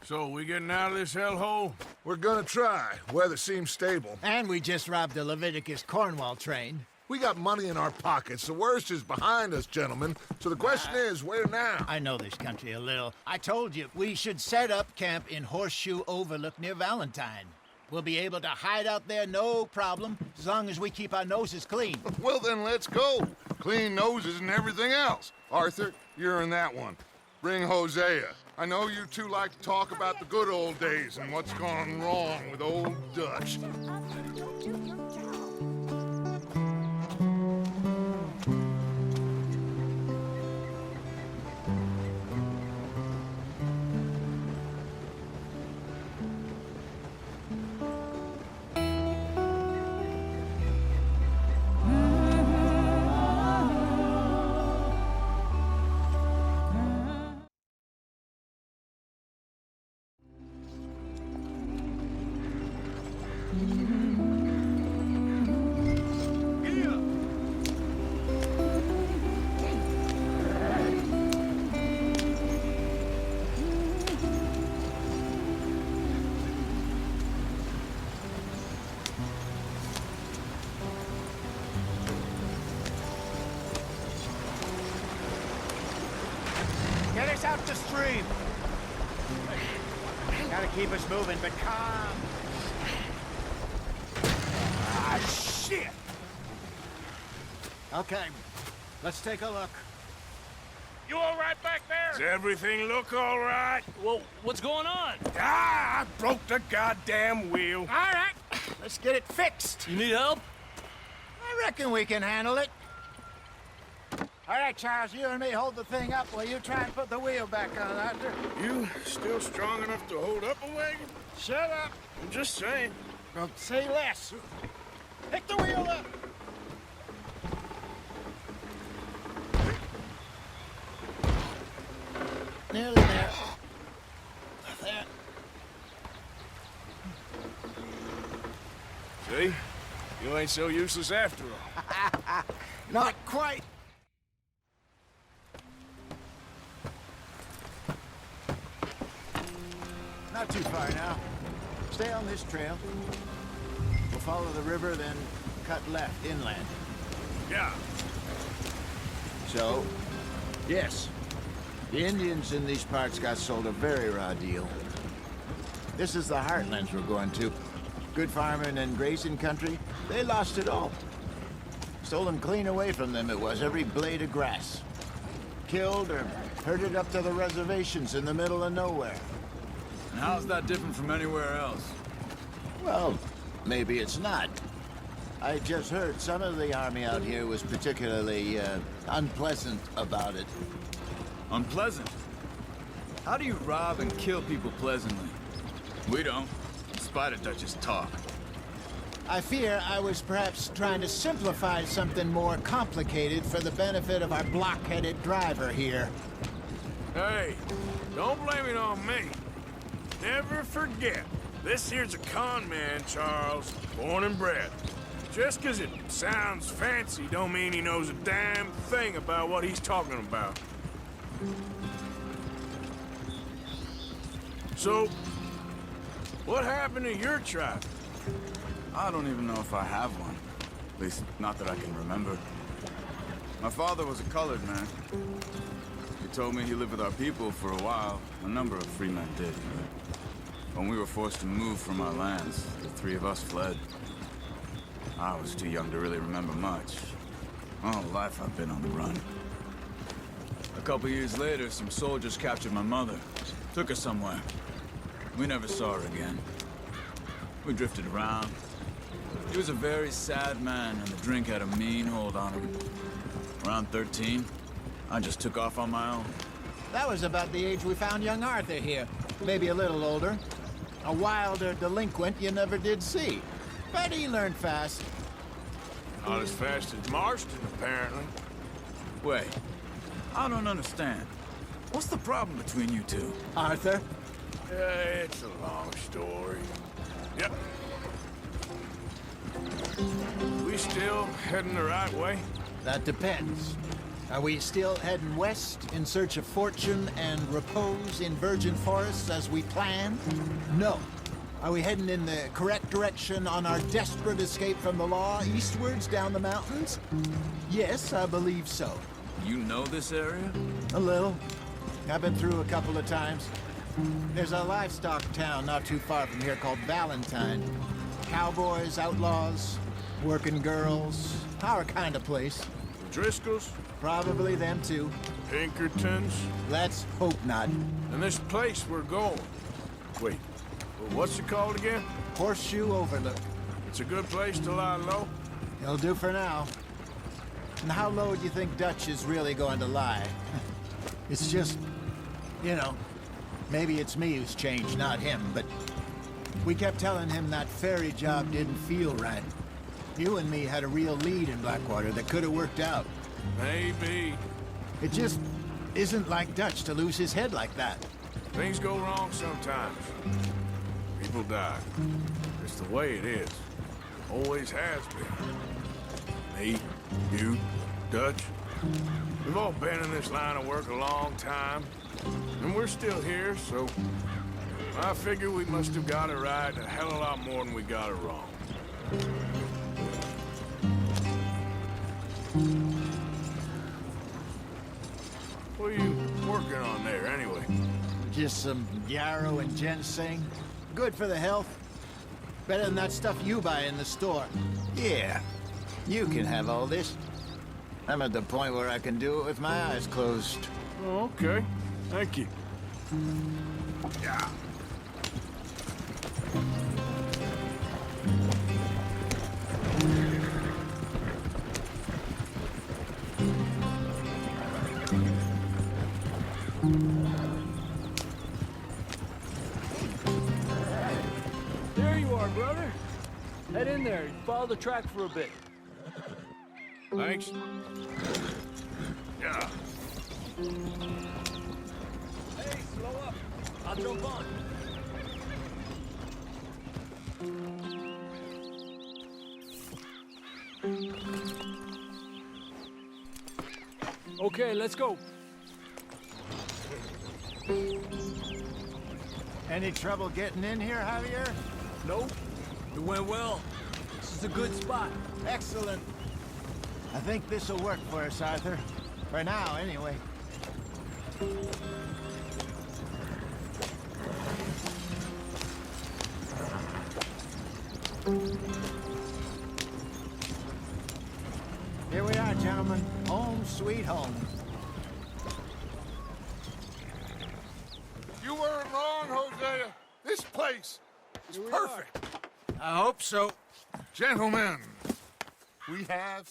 So, we getting out of this hellhole? We're gonna try. Weather seems stable. And we just robbed a Leviticus Cornwall train. We got money in our pockets. The worst is behind us, gentlemen. So the question is, where now? I know this country a little. I told you, we should set up camp in Horseshoe Overlook near Valentine. We'll be able to hide out there, no problem, as long as we keep our noses clean. Well, then let's go. Clean noses and everything else. Arthur, you're in that one. Bring Hosea. I know you two like to talk about the good old days and what's gone wrong with old Dutch. Get us out the stream. Gotta keep us moving, but calm. Ah, shit! Okay, let's take a look. You all right back there? Does everything look all right? Well, what's going on? Ah, I broke the goddamn wheel. All right, let's get it fixed. You need help? I reckon we can handle it. All right, Charles, you and me hold the thing up while you try and put the wheel back on, Arthur. You still strong enough to hold up a wagon? Shut up. I'm just saying. Don't say less. Pick the wheel up. Nearly there. There. See? You ain't so useless after all. Not quite. Not too far now. Stay on this trail. We'll follow the river, then cut left inland. Yeah. So? Yes. The Indians in these parts got sold a very raw deal. This is the heartlands we're going to. Good farming and grazing country. They lost it all. Stolen clean away from them it was, every blade of grass. Killed or herded up to the reservations in the middle of nowhere. And how's that different from anywhere else? Well, maybe it's not. I just heard some of the army out here was particularly, unpleasant about it. Unpleasant? How do you rob and kill people pleasantly? We don't, in spite of Dutch's talk. I fear I was perhaps trying to simplify something more complicated for the benefit of our block-headed driver here. Hey, don't blame it on me. Never forget, this here's a con man, Charles, born and bred. Just 'cause it sounds fancy don't mean he knows a damn thing about what he's talking about. So, what happened to your tribe? I don't even know if I have one. At least, not that I can remember. My father was a colored man. He told me he lived with our people for a while. A number of free men did. When we were forced to move from our lands, the three of us fled. I was too young to really remember much. All life I've been on the run. A couple years later, some soldiers captured my mother. Took her somewhere. We never saw her again. We drifted around. He was a very sad man, and the drink had a mean hold on him. Around 13, I just took off on my own. That was about the age we found young Arthur here. Maybe a little older. A wilder delinquent you never did see. But he learned fast. Not as fast as Marston, apparently. Wait, I don't understand. What's the problem between you two? Arthur? It's a long story. Yep. We still heading the right way? That depends. Are we still heading west in search of fortune and repose in virgin forests as we planned? No. Are we heading in the correct direction on our desperate escape from the law eastwards down the mountains? Yes, I believe so. You know this area? A little. I've been through a couple of times. There's a livestock town not too far from here called Valentine. Cowboys, outlaws, working girls, our kind of place. Driscoll's, Probably them too. Pinkertons, Let's hope not. and this place we're going. Wait, what's it called again? Horseshoe Overlook. It's a good place to lie low. It'll do for now. And how low do you think Dutch is really going to lie? It's just, you know, maybe it's me who's changed, not him, but we kept telling him that ferry job didn't feel right. You and me had a real lead in Blackwater that could have worked out. Maybe. It just isn't like Dutch to lose his head like that. Things go wrong sometimes. People die. It's the way it is. Always has been. Me, you, Dutch. We've all been in this line of work a long time. And we're still here, so I figure we must have got it right a hell of a lot more than we got it wrong. What are you working on there, anyway? Just some yarrow and ginseng. Good for the health. Better than that stuff you buy in the store. Yeah, you can have all this. I'm at the point where I can do it with my eyes closed. Oh, okay. Thank you. Yeah. There you are, brother. Head in there and follow the track for a bit. Thanks. Yeah. Hey, slow up. I'll jump on. Okay, let's go. Any trouble getting in here, Javier? Nope. It went well. This is a good spot. Excellent. I think this'll work for us, Arthur. For now, anyway. Here we are, gentlemen. Home sweet home. You weren't wrong, Hosea. This place is perfect. I hope so. Gentlemen, we have...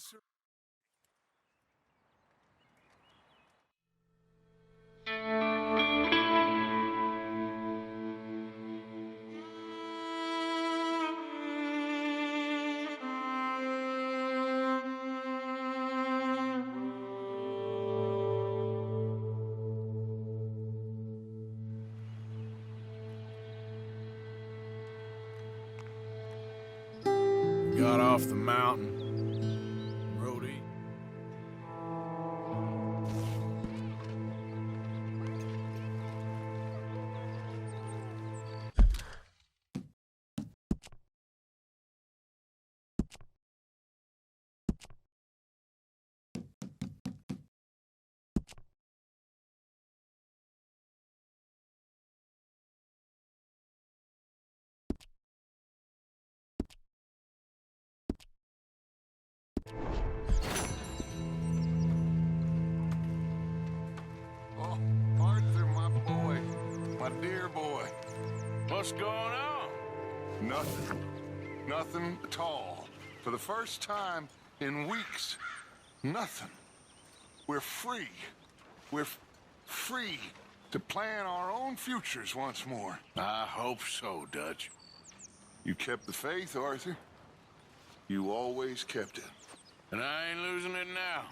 Got off the mountain. Rode east. Oh, Arthur, my boy. My dear boy. What's going on? Nothing. Nothing at all. For the first time in weeks, nothing. We're free. We're free to plan our own futures once more. I hope so, Dutch. You kept the faith, Arthur. You always kept it. And I ain't losing it now.